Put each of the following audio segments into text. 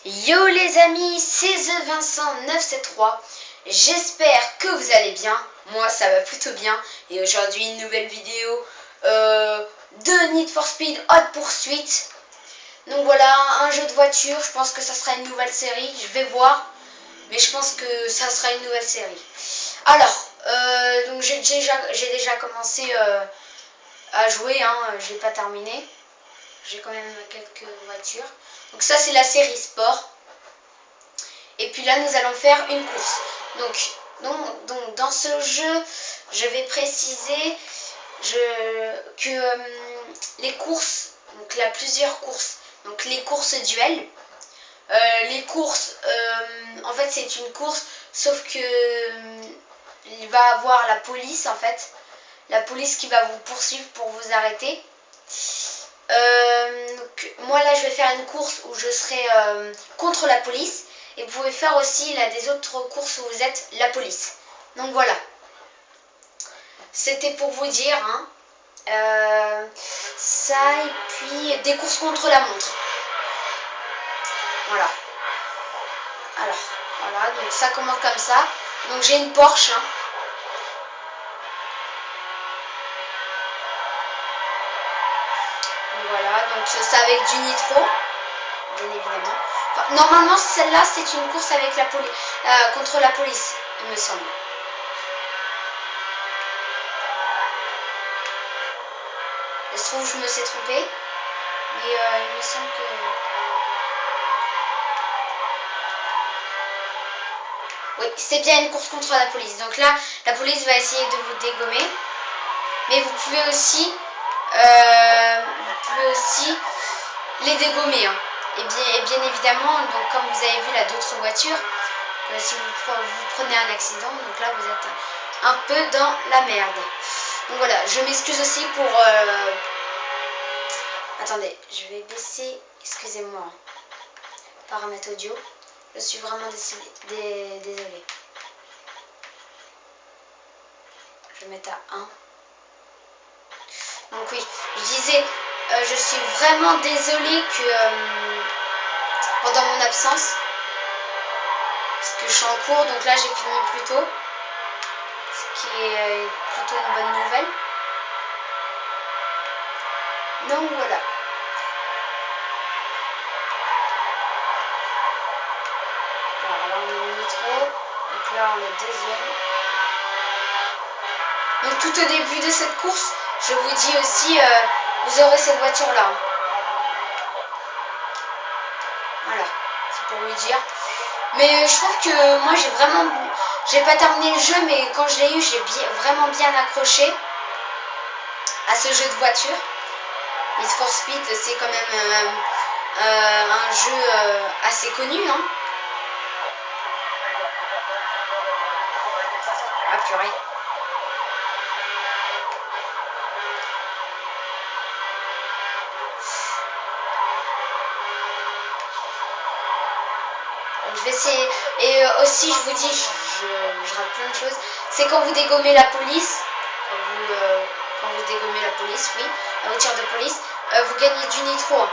Yo les amis, c'est The Vincent 973. J'espère que vous allez bien. Moi ça va plutôt bien. Et aujourd'hui une nouvelle vidéo de Need for Speed Hot Pursuit. Donc voilà, un jeu de voiture. Je pense que ça sera une nouvelle série. Je vais voir. Mais je pense que ça sera une nouvelle série. Alors, donc j'ai déjà commencé à jouer. Je n'ai pas terminé. J'ai quand même quelques voitures. Donc ça c'est la série sport. Et puis là nous allons faire une course. Donc dans ce jeu, je vais préciser que les courses, donc il y a plusieurs courses. Donc les courses duels. Les courses, en fait c'est une course, sauf que il va avoir la police en fait. La police qui va vous poursuivre pour vous arrêter. Donc, moi là je vais faire une course où je serai contre la police. Et vous pouvez faire aussi là, des autres courses où vous êtes la police. Donc voilà. C'était pour vous dire. Ça et puis des courses contre la montre. Voilà. Alors, voilà. Donc ça commence comme ça. Donc j'ai une Porsche. Voilà. Donc c'est avec du nitro. Bien évidemment. Enfin, normalement celle-là c'est une course avec la police contre la police, il me semble. Il se trouve je me suis trompée. Mais il me semble que... Oui, c'est bien une course contre la police. Donc là, la police va essayer de vous dégommer. Mais vous pouvez aussi les dégommer. Et bien évidemment, donc comme vous avez vu là d'autres voitures, si vous prenez un accident, donc là vous êtes un peu dans la merde. Donc voilà, je m'excuse aussi pour... Attendez, je vais baisser, excusez-moi, paramètres audio. Je suis vraiment désolée. Je vais mettre à 1. Donc oui, je disais, je suis vraiment désolée que pendant mon absence, parce que je suis en cours, donc là j'ai fini plus tôt, ce qui est plutôt une bonne nouvelle. Donc voilà. Alors là on est au nitro, donc là on est deuxième. Donc tout au début de cette course, je vous dis aussi, vous aurez cette voiture là. Voilà, c'est pour vous dire. Mais je trouve que moi j'ai pas terminé le jeu, mais quand je l'ai eu, j'ai vraiment bien accroché à ce jeu de voiture. Need for Speed, c'est quand même un jeu assez connu. Ah purée. Je vais essayer. Et aussi, je vous dis, je rate plein de choses. C'est quand vous dégommez la police. Quand vous dégommez la police, oui, la voiture de police, vous gagnez du nitro.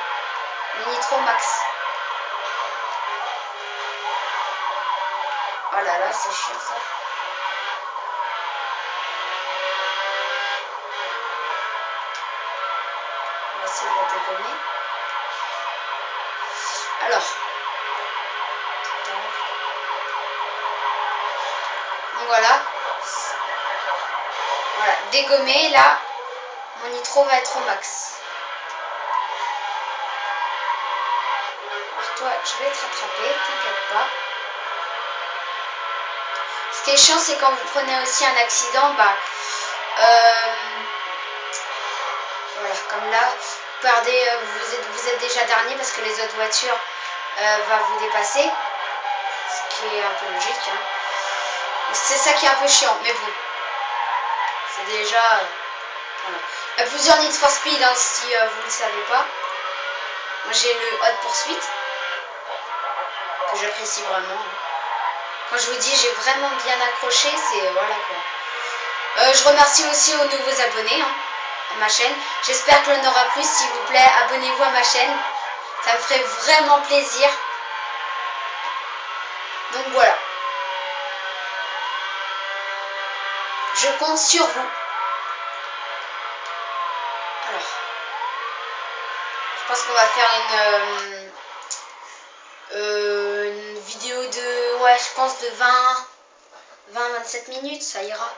Le nitro max. Oh là là, c'est chiant ça. On va essayer de la dégommer. Alors. Donc voilà. Voilà, dégommé, là, mon nitro va être au max. Alors toi, je vais te rattraper, t'inquiète pas. Ce qui est chiant, c'est quand vous prenez aussi un accident, voilà, comme là, vous êtes déjà dernier parce que les autres voitures vont vous dépasser. Ce qui est un peu logique. C'est ça qui est un peu chiant, mais bon. C'est déjà... voilà. Il y a plusieurs Need for Speed, si vous ne le savez pas. Moi j'ai le Hot Pursuit, que j'apprécie vraiment. Quand je vous dis j'ai vraiment bien accroché, c'est... voilà quoi. Je remercie aussi aux nouveaux abonnés à ma chaîne. J'espère qu'il y en aura plus, s'il vous plaît. Abonnez-vous à ma chaîne. Ça me ferait vraiment plaisir. Donc voilà. Je compte sur vous. Alors, je pense qu'on va faire une vidéo de, ouais, je pense de 20-27 minutes, ça ira.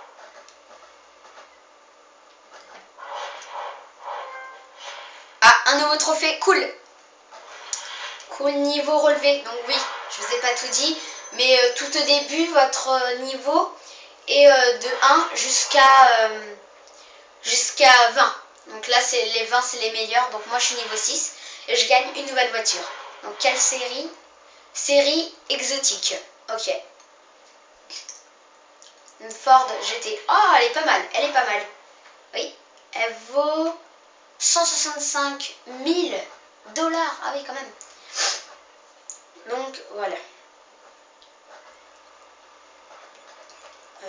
Ah, un nouveau trophée, cool. Cool, niveau relevé. Donc oui, je vous ai pas tout dit, mais tout au début, votre niveau est de 1 jusqu'à 20. Donc là, c'est les 20, c'est les meilleurs. Donc moi, je suis niveau 6 et je gagne une nouvelle voiture. Donc quelle série? Série exotique. Ok. Une Ford GT. Oh, elle est pas mal. Elle est pas mal. Oui. Elle vaut 165 000 $. Ah oui, quand même. Donc voilà.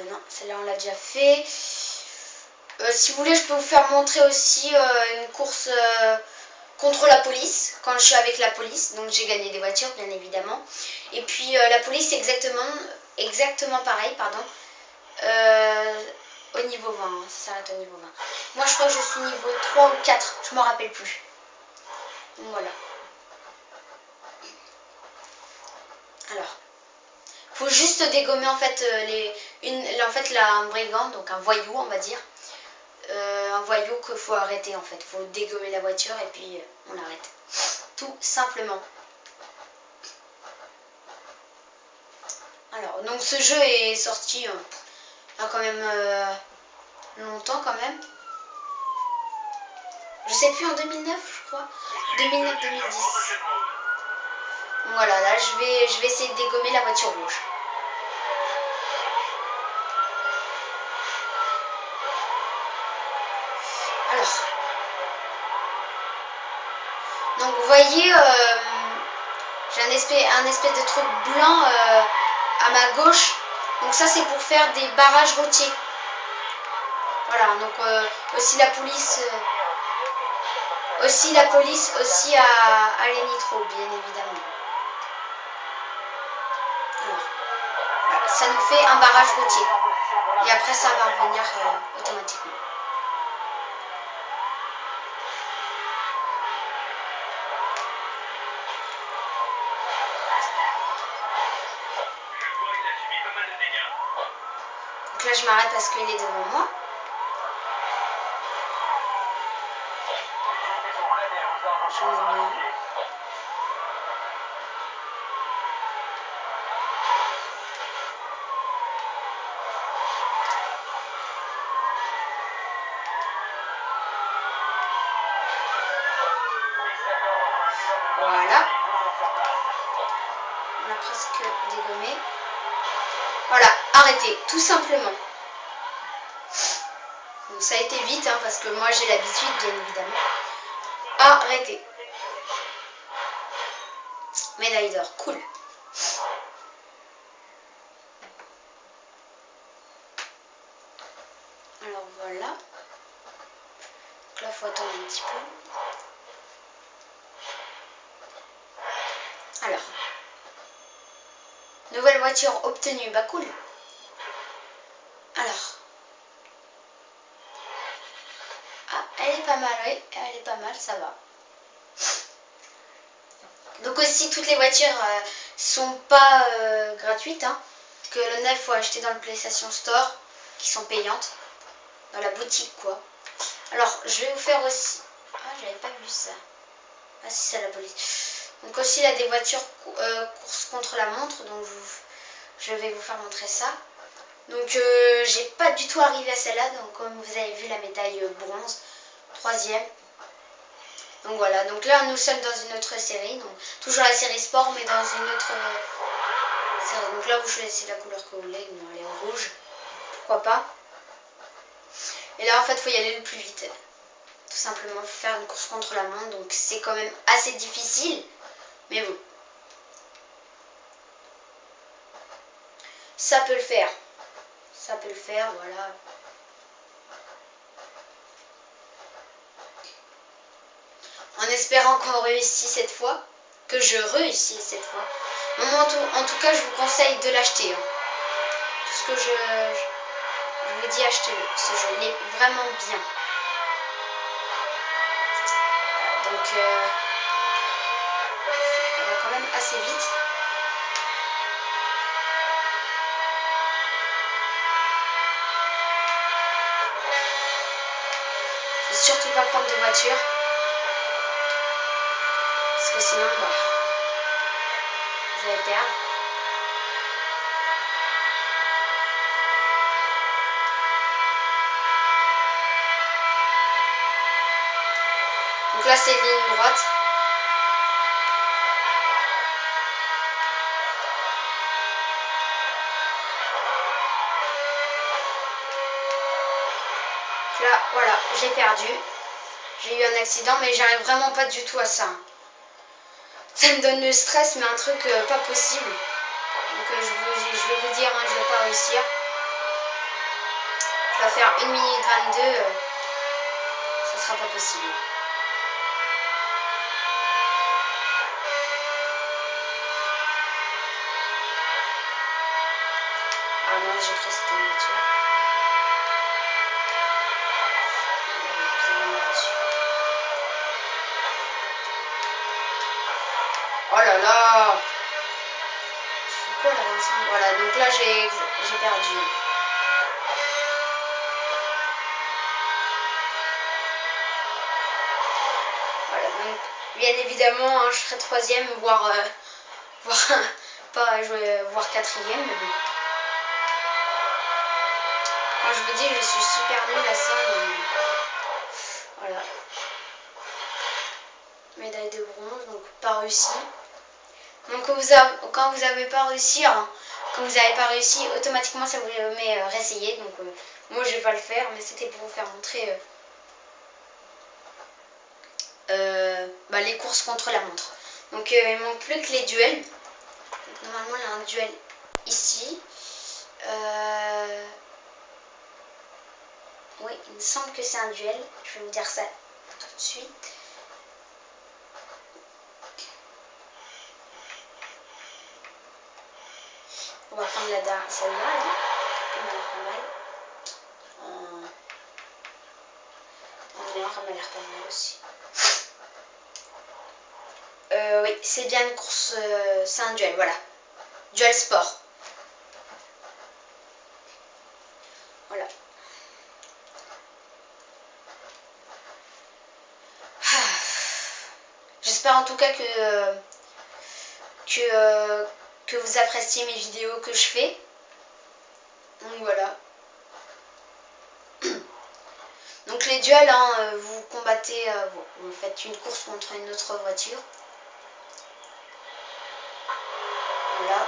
Non, celle-là on l'a déjà fait. Si vous voulez, je peux vous faire montrer aussi une course contre la police, quand je suis avec la police. Donc j'ai gagné des voitures, bien évidemment. Et puis la police, exactement pareil, pardon. Au niveau 20, hein, ça s'arrête au niveau 20. Moi je crois que je suis niveau 3 ou 4, je m'en rappelle plus. Donc voilà. Alors, faut juste dégommer en fait un brigand, donc un voyou on va dire. Un voyou qu'il faut arrêter en fait. Faut dégommer la voiture et puis on l'arrête. Tout simplement. Alors, donc ce jeu est sorti quand même longtemps quand même. Je sais plus, en 2009 je crois. 2009-2010. Voilà, là je vais essayer de dégommer la voiture rouge. Alors. Donc vous voyez, j'ai un espèce de truc blanc à ma gauche. Donc ça c'est pour faire des barrages routiers. Voilà, donc aussi la police aussi à les nitros, bien évidemment. Alors, voilà, ça nous fait un barrage routier. Et après ça va revenir automatiquement. Donc là je m'arrête parce qu'il est devant moi. J'en ai mis un. Voilà. On a presque dégommé. Voilà, arrêtez, tout simplement. Donc ça a été vite, hein, parce que moi j'ai l'habitude, bien évidemment. Arrêtez. Médaille d'or, cool. Alors voilà. Donc là, il faut attendre un petit peu. Alors. Nouvelle voiture obtenue, bah cool. Alors. Ah, elle est pas mal, oui. Elle est pas mal, ça va. Donc aussi, toutes les voitures sont pas gratuites. Hein, que le neuf, faut acheter dans le PlayStation Store, qui sont payantes. Dans la boutique, quoi. Alors, je vais vous faire aussi... Ah, j'avais pas vu ça. Ah, si, c'est la police. Donc aussi, il y a des voitures course contre la montre. Donc, je vais vous faire montrer ça. Donc, j'ai pas du tout arrivé à celle-là. Donc, comme vous avez vu, la médaille bronze. 3e. Donc, voilà. Donc là, nous sommes dans une autre série. Donc, toujours la série sport, mais dans une autre série. Donc là, vous choisissez la couleur que vous voulez. Non, elle est en rouge. Pourquoi pas. Et là, en fait, il faut y aller le plus vite. Tout simplement, faire une course contre la montre. Donc, c'est quand même assez difficile. Mais bon. Ça peut le faire. Ça peut le faire, voilà. En espérant qu'on réussisse cette fois. que je réussis cette fois. En tout cas, je vous conseille de l'acheter. Hein. Tout ce que je vous dis, achetez-le. Ce jeu, il est vraiment bien. Donc, on va quand même assez vite. Faut surtout pas prendre de voiture. Parce que sinon, bah, vous allez perdre. Donc là, c'est une ligne droite. Là, voilà, j'ai perdu. J'ai eu un accident, mais j'arrive vraiment pas du tout à ça. Ça me donne le stress, mais un truc pas possible. Donc je vais vous dire, hein, je vais pas réussir. Je vais faire 1 minute 22. Ça sera pas possible. Ah non, j'ai cru que c'était une voiture. Oh là là! Je fais quoi là, Vincent? Voilà, donc là j'ai perdu. Voilà, donc bien évidemment, hein, je serai 3e, voire pas jouer, voire 4e, mais bon. Quand je vous dis, je suis super nulle à ça. Mais... Voilà. Médaille de bronze, donc pas réussi. Donc quand vous n'avez pas réussi, hein, quand vous n'avez pas réussi, automatiquement ça vous met réessayer. Donc moi je vais pas le faire, mais c'était pour vous faire montrer bah, les courses contre la montre. Donc il ne manque plus que les duels. Donc, normalement il y a un duel ici. Oui, il me semble que c'est un duel. Je vais vous dire ça tout de suite. On va prendre celle-là. On a l'air pas mal. En noir, elle m'a l'air pas mal aussi. Oui, c'est bien une course. C'est un duel, voilà. Duel sport. Voilà. J'espère en tout cas que vous appréciez mes vidéos que je fais. Donc voilà. Donc les duels, hein, vous combattez, vous faites une course contre une autre voiture. Voilà.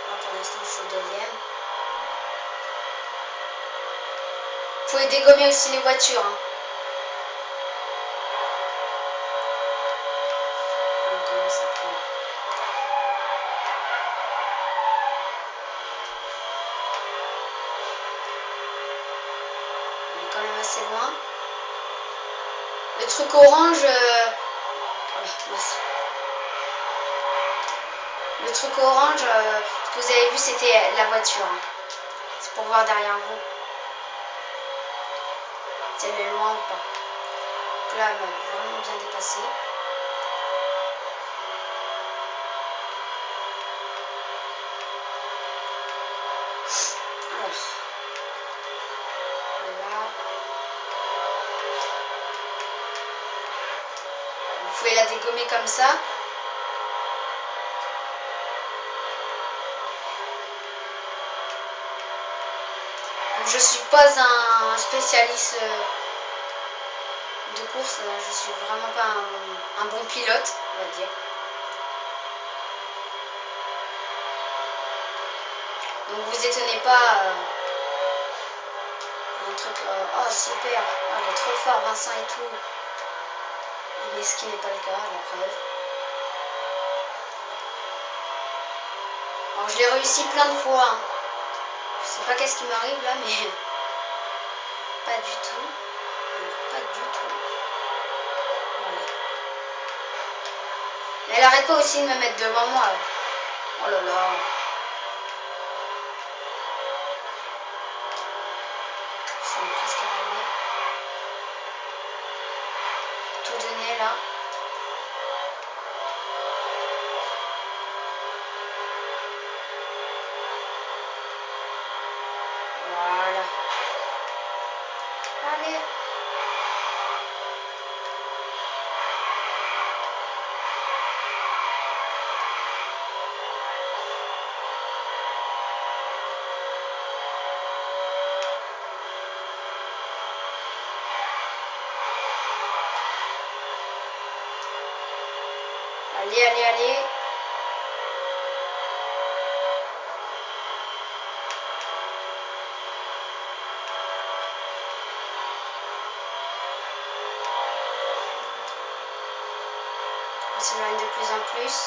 Là, pour l'instant, je suis 2e. Vous pouvez dégommer aussi les voitures. Hein. On commence à prendre. On est quand même assez loin. Le truc orange... Voilà, le truc orange, que vous avez vu, c'était la voiture. Hein. C'est pour voir derrière vous. Si elle est loin ou pas. Donc là, elle m'a vraiment bien dépassé. Alors. Voilà. Vous pouvez la dégommer comme ça. Je suis pas un spécialiste de course, je suis vraiment pas un bon pilote, on va dire. Donc vous étonnez pas un truc, oh super, oh, il est trop fort Vincent et tout. Mais ce qui n'est pas le cas, la preuve. Alors je l'ai réussi plein de fois. Hein. Je sais pas qu'est-ce qui m'arrive là, mais pas du tout. Alors, pas du tout. Voilà. Elle arrête pas aussi de me mettre devant moi. Oh là là. Ça m'est presque arrivé. Tout donné là. Voilà. Allez. Allez, allez, allez. On s'éloigne de plus en plus.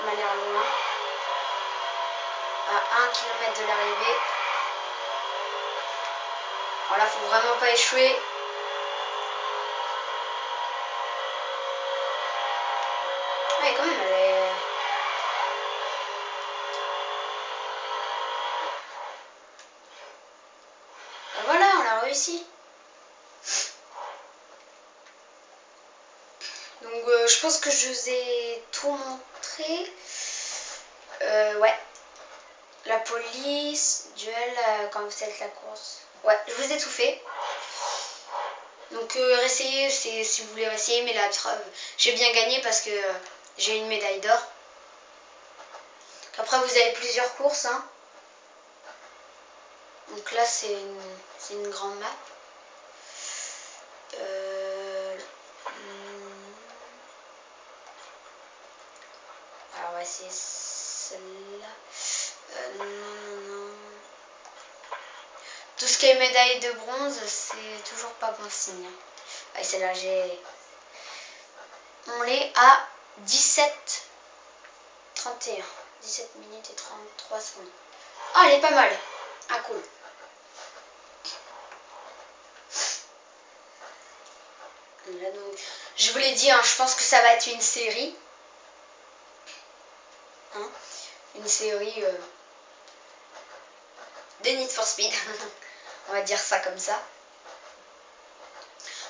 On a l'air loin. À 1 km de l'arrivée. Alors là, faut vraiment pas échouer. Ouais, quand même, elle est... Ben voilà, on l'a réussi. Donc, je pense que je vous ai tout montré. Ouais. La police, duel, quand vous faites la course. Ouais, je vous ai tout fait. Donc, réessayez si vous voulez réessayer. Mais là, j'ai bien gagné parce que j'ai une médaille d'or. Après, vous avez plusieurs courses. Hein. Donc là, c'est une grande map. Alors, ouais, c'est celle-là. Non. Tout ce qui est médaille de bronze, c'est toujours pas bon signe. Ah, celle-là, on est à 17:31. 17 minutes et 33 secondes. Ah, elle est pas mal. Ah, cool. Là, donc, je vous l'ai dit, hein, je pense que ça va être une série. Hein, une série de Need for Speed. On va dire ça comme ça.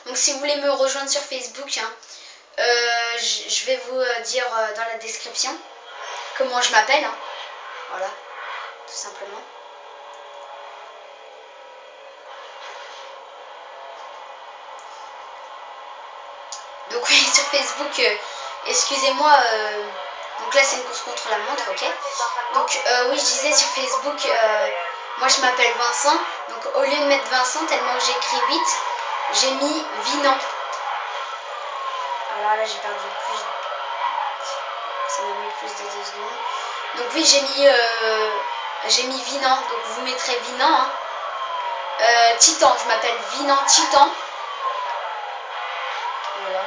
Donc si vous voulez me rejoindre sur Facebook, hein, je vais vous dire dans la description comment je m'appelle. Hein. Voilà, tout simplement. Donc oui, sur Facebook, excusez-moi, donc là c'est une course contre la montre, ok. Donc oui, je disais sur Facebook, moi je m'appelle Vincent, donc au lieu de mettre Vincent, tellement que j'ai écrit 8, j'ai mis Vinan. Alors là j'ai perdu plus, ça m'a mis plus de 2 secondes. Donc oui, j'ai mis Vinan, donc vous mettrez Vinan. Hein. Titan, je m'appelle Vinan Titan. Voilà.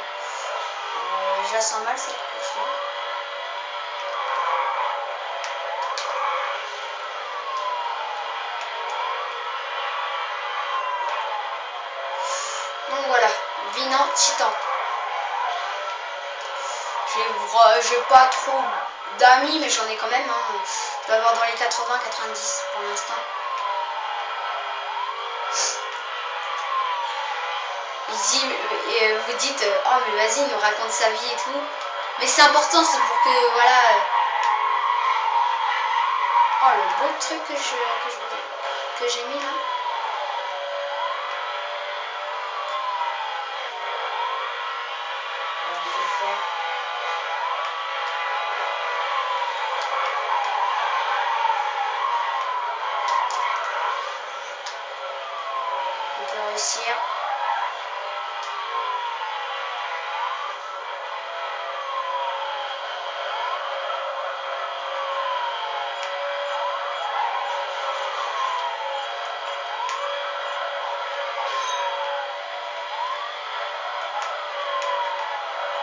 Je la sens mal cette course-là. Donc voilà, Vinan Titan. J'ai pas trop d'amis, mais j'en ai quand même. Hein. Je dois avoir dans les 80-90 pour l'instant. Vous dites, oh mais vas-y, il nous raconte sa vie et tout. Mais c'est important, c'est pour que, voilà. Oh, le beau truc que j'ai mis là. On peut le faire. On peut réussir.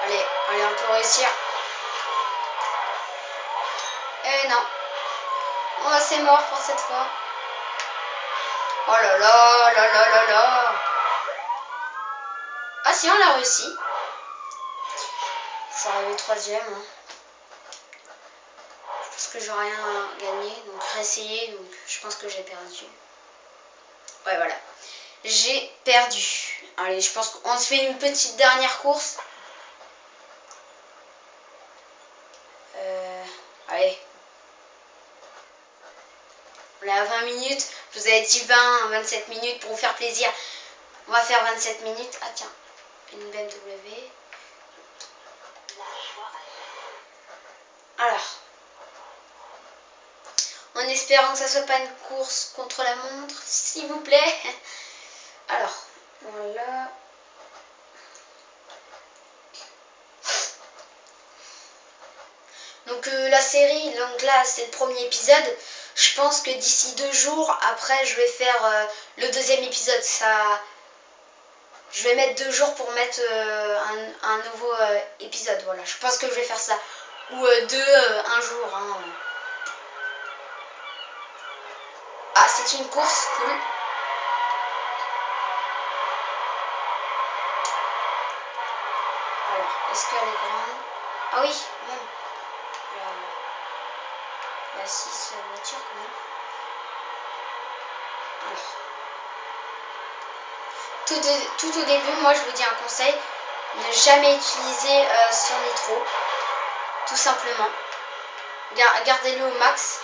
Allez, bientôt réussir. Eh non. Oh, c'est mort pour cette fois. Oh là là là là là là. Ah si, on l'a réussi. Je suis arrivé troisième. Hein. Parce que j'ai rien gagné. Donc réessayer. Donc je pense que j'ai perdu. Ouais, voilà. J'ai perdu. Allez, je pense qu'on se fait une petite dernière course. Allez. On est à 20 minutes. Je vous avais dit 27 minutes pour vous faire plaisir. On va faire 27 minutes. Ah tiens, une BMW. Alors. En espérant que ça soit pas une course contre la montre, s'il vous plaît. Alors, voilà. Donc la série, donc là c'est le premier épisode. Je pense que d'ici 2 jours, après je vais faire le deuxième épisode. Ça, je vais mettre 2 jours pour mettre un nouveau épisode. Voilà, je pense que je vais faire ça. Ou un jour. Hein. Ah, c'est une course, cool. Alors, est-ce qu'elle est grande? Ah oui, même. Il y a 6 voitures quand même. Alors. Tout au début, moi je vous dis un conseil, ne jamais utiliser son nitro, tout simplement. Gardez-le au max.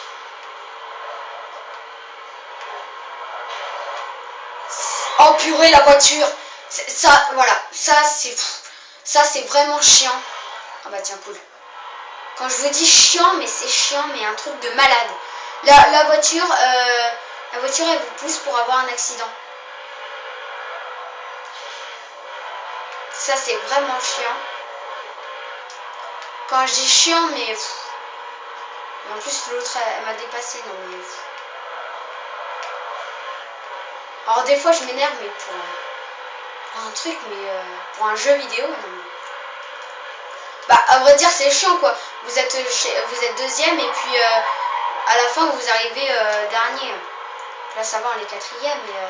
Oh purée, la voiture. Ça, voilà, ça c'est vraiment chiant. Ah bah tiens, cool. Quand je vous dis chiant, mais c'est chiant, mais un truc de malade. La voiture, elle vous pousse pour avoir un accident. Ça c'est vraiment chiant. Quand je dis chiant, mais en plus l'autre elle m'a dépassé, non mais. Alors des fois je m'énerve, mais pour un truc, mais pour un jeu vidéo, non. Bah à vrai dire c'est chiant quoi. Vous êtes deuxième et puis à la fin vous arrivez dernier. Là ça va, on est quatrième, mais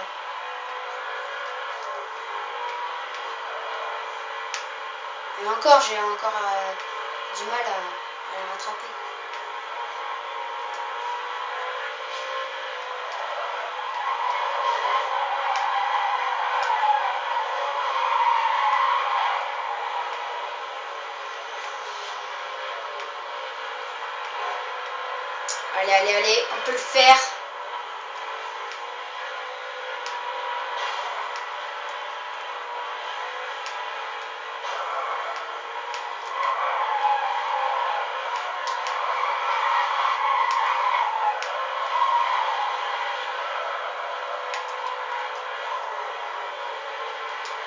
et encore j'ai encore du mal à la rattraper. Allez, allez, allez, on peut le faire.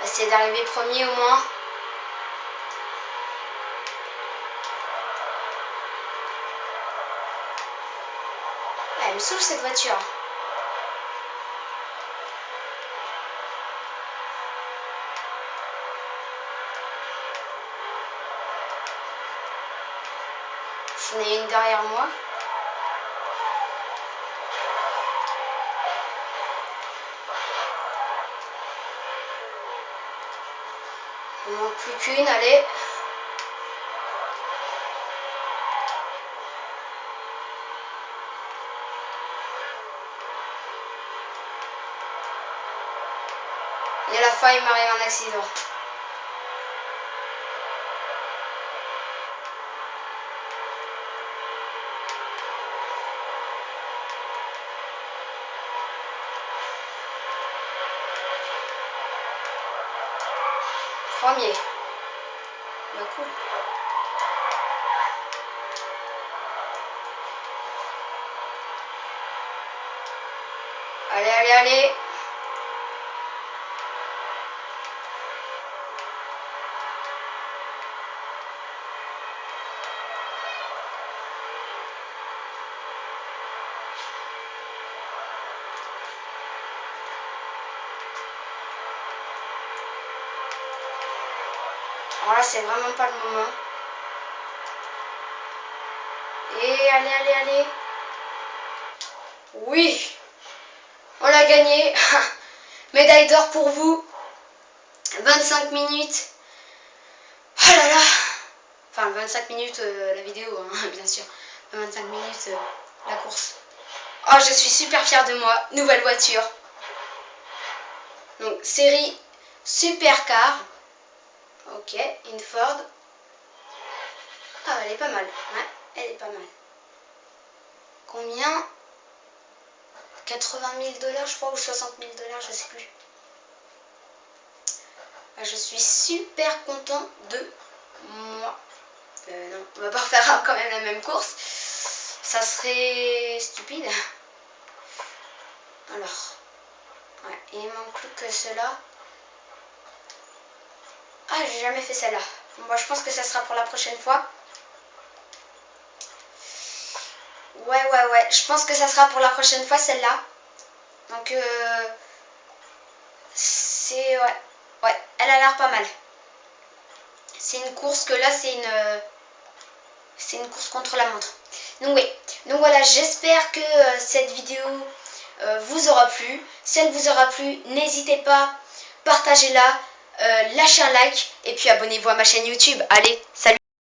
Essayer d'arriver premier au moins. Ah, elle me saoule cette voiture. J'en ai une derrière moi. Il ne manque plus qu'une, allez. Et à la fin, il m'arrive un accident. Premier. Bah cool. Allez, allez, allez. Alors là, c'est vraiment pas le moment. allez, allez, allez. Oui, on l'a gagné. Médaille d'or pour vous. 25 minutes. Oh là là. Enfin, 25 minutes la vidéo, hein, bien sûr. 25 minutes la course. Oh, je suis super fière de moi. Nouvelle voiture. Donc, série Supercar. Ok, une Ford. Ah, elle est pas mal. Ouais, elle est pas mal. Combien? 80 000 $, je crois, ou 60 000 $, je sais plus. Je suis super content de moi. Non, on va pas refaire quand même la même course. Ça serait stupide. Alors, ouais, il ne manque plus que cela. Ah, j'ai jamais fait celle-là. Bon, bah, je pense que ça sera pour la prochaine fois. Ouais. Je pense que ça sera pour la prochaine fois, celle-là. Donc, c'est... Ouais, elle a l'air pas mal. C'est une course que là, c'est une course contre la montre. Donc, oui. Donc, voilà, j'espère que cette vidéo vous aura plu. Si elle vous aura plu, n'hésitez pas, partagez-la, lâchez un like et puis abonnez-vous à ma chaîne YouTube. Allez, salut!